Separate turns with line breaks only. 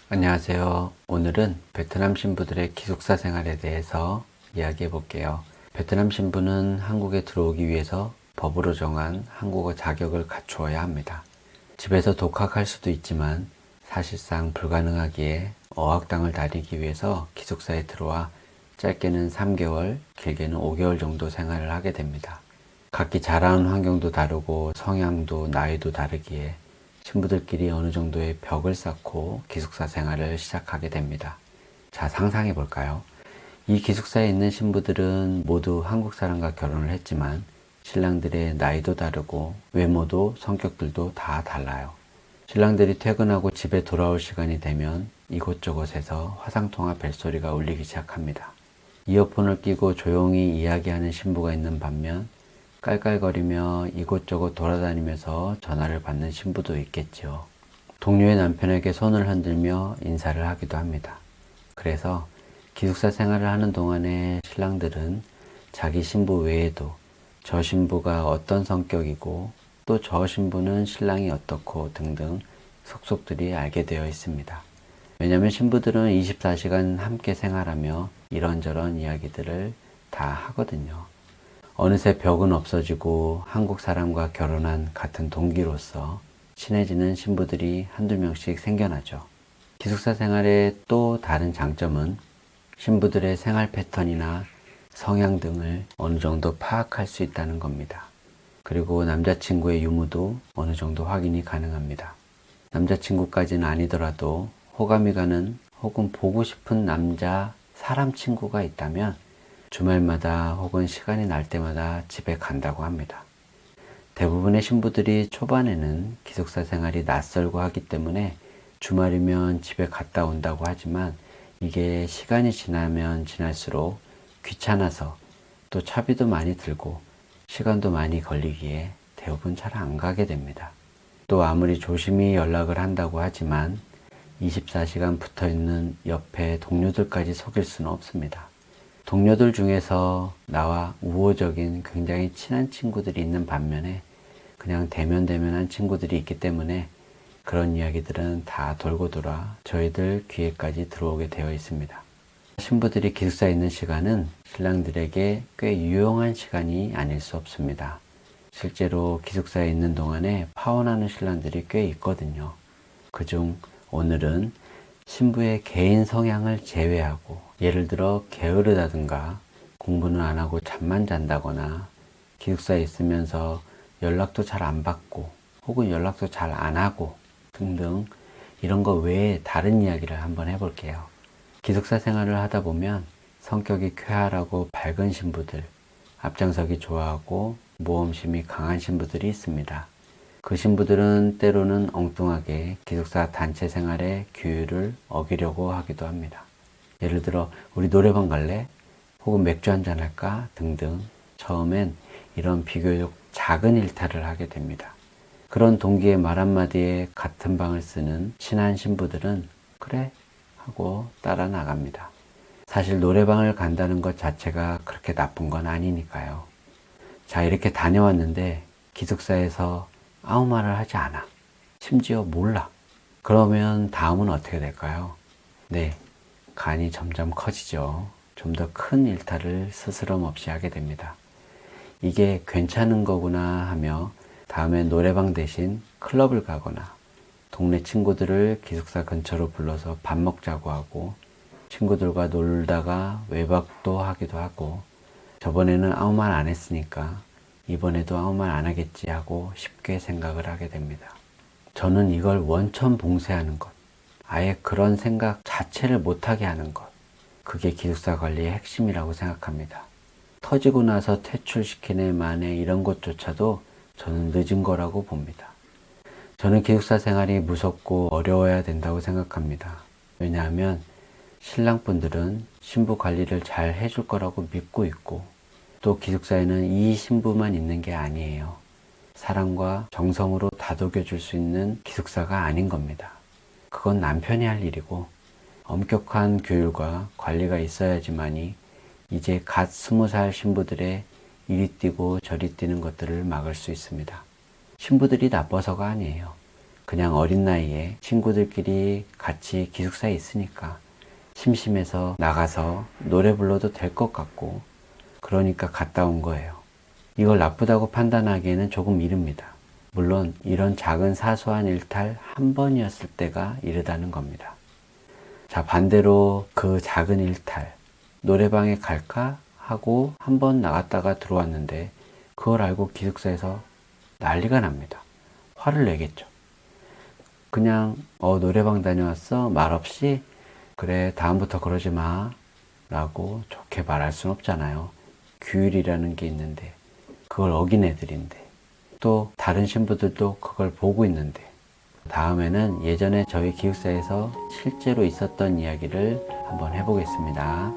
안녕하세요. 오늘은 베트남 신부들의 기숙사 생활에 대해서 이야기해 볼게요. 베트남 신부는 한국에 들어오기 위해서 법으로 정한 한국어 자격을 갖추어야 합니다. 집에서 독학할 수도 있지만 사실상 불가능하기에 어학당을 다니기 위해서 기숙사에 들어와 짧게는 3개월, 길게는 5개월 정도 생활을 하게 됩니다. 각기 자라는 환경도 다르고 성향도 나이도 다르기에 신부들끼리 어느 정도의 벽을 쌓고 기숙사 생활을 시작하게 됩니다. 자, 상상해 볼까요? 이 기숙사에 있는 신부들은 모두 한국 사람과 결혼을 했지만 신랑들의 나이도 다르고 외모도 성격들도 다 달라요. 신랑들이 퇴근하고 집에 돌아올 시간이 되면 이곳저곳에서 화상통화 벨소리가 울리기 시작합니다. 이어폰을 끼고 조용히 이야기하는 신부가 있는 반면 깔깔거리며 이곳저곳 돌아다니면서 전화를 받는 신부도 있겠죠. 동료의 남편에게 손을 흔들며 인사를 하기도 합니다. 그래서 기숙사 생활을 하는 동안에 신랑들은 자기 신부 외에도 저 신부가 어떤 성격이고 또 저 신부는 신랑이 어떻고 등등 속속들이 알게 되어 있습니다. 왜냐하면 신부들은 24시간 함께 생활하며 이런저런 이야기들을 다 하거든요. 어느새 벽은 없어지고 한국 사람과 결혼한 같은 동기로서 친해지는 신부들이 한두 명씩 생겨나죠. 기숙사 생활의 또 다른 장점은 신부들의 생활 패턴이나 성향 등을 어느 정도 파악할 수 있다는 겁니다. 그리고 남자친구의 유무도 어느 정도 확인이 가능합니다. 남자친구까지는 아니더라도 호감이 가는 혹은 보고 싶은 남자 사람 친구가 있다면 주말마다 혹은 시간이 날 때마다 집에 간다고 합니다. 대부분의 신부들이 초반에는 기숙사 생활이 낯설고 하기 때문에 주말이면 집에 갔다 온다고 하지만 이게 시간이 지나면 지날수록 귀찮아서 또 차비도 많이 들고 시간도 많이 걸리기에 대부분 잘 안 가게 됩니다. 또 아무리 조심히 연락을 한다고 하지만 24시간 붙어 있는 옆에 동료들까지 속일 수는 없습니다. 동료들 중에서 나와 우호적인 굉장히 친한 친구들이 있는 반면에 그냥 대면대면한 친구들이 있기 때문에 그런 이야기들은 다 돌고 돌아 저희들 귀에까지 들어오게 되어 있습니다. 신부들이 기숙사에 있는 시간은 신랑들에게 꽤 유용한 시간이 아닐 수 없습니다. 실제로 기숙사에 있는 동안에 파혼하는 신랑들이 꽤 있거든요. 그중 오늘은 신부의 개인 성향을 제외하고 예를 들어 게으르다든가 공부는 안 하고 잠만 잔다거나 기숙사에 있으면서 연락도 잘 안 받고 혹은 연락도 잘 안 하고 등등 이런 거 외에 다른 이야기를 한번 해볼게요. 기숙사 생활을 하다 보면 성격이 쾌활하고 밝은 신부들, 앞장서기 좋아하고 모험심이 강한 신부들이 있습니다. 그 신부들은 때로는 엉뚱하게 기숙사 단체 생활의 규율을 어기려고 하기도 합니다. 예를 들어 우리 노래방 갈래? 혹은 맥주 한잔 할까? 등등 처음엔 이런 비교적 작은 일탈을 하게 됩니다. 그런 동기의 말 한마디에 같은 방을 쓰는 친한 신부들은 그래? 하고 따라 나갑니다. 사실 노래방을 간다는 것 자체가 그렇게 나쁜 건 아니니까요. 자, 이렇게 다녀왔는데 기숙사에서 아무 말을 하지 않아. 심지어 몰라. 그러면 다음은 어떻게 될까요? 네, 간이 점점 커지죠. 좀 더 큰 일탈을 스스럼 없이 하게 됩니다. 이게 괜찮은 거구나 하며 다음에 노래방 대신 클럽을 가거나 동네 친구들을 기숙사 근처로 불러서 밥 먹자고 하고 친구들과 놀다가 외박도 하기도 하고 저번에는 아무 말 안 했으니까 이번에도 아무 말 안 하겠지 하고 쉽게 생각을 하게 됩니다. 저는 이걸 원천 봉쇄하는 것, 아예 그런 생각 자체를 못하게 하는 것, 그게 기숙사 관리의 핵심이라고 생각합니다. 터지고 나서 퇴출시키네 마네 이런 것조차도 저는 늦은 거라고 봅니다. 저는 기숙사 생활이 무섭고 어려워야 된다고 생각합니다. 왜냐하면 신랑분들은 신부 관리를 잘 해줄 거라고 믿고 있고 또 기숙사에는 이 신부만 있는 게 아니에요. 사랑과 정성으로 다독여 줄 수 있는 기숙사가 아닌 겁니다. 그건 남편이 할 일이고 엄격한 규율과 관리가 있어야지만이 이제 갓 20살 신부들의 이리 뛰고 저리 뛰는 것들을 막을 수 있습니다. 신부들이 나빠서가 아니에요. 그냥 어린 나이에 친구들끼리 같이 기숙사에 있으니까 심심해서 나가서 노래 불러도 될 것 같고 그러니까 갔다 온 거예요. 이걸 나쁘다고 판단하기에는 조금 이릅니다. 물론 이런 작은 사소한 일탈 한 번이었을 때가 이르다는 겁니다. 자, 반대로 그 작은 일탈, 노래방에 갈까 하고 한 번 나갔다가 들어왔는데 그걸 알고 기숙사에서 난리가 납니다. 화를 내겠죠. 그냥 노래방 다녀왔어? 말없이 그래 다음부터 그러지 마 라고 좋게 말할 순 없잖아요. 규율이라는 게 있는데 그걸 어긴 애들인데 또 다른 신부들도 그걸 보고 있는데 다음에는 예전에 저희 기숙사에서 실제로 있었던 이야기를 한번 해보겠습니다.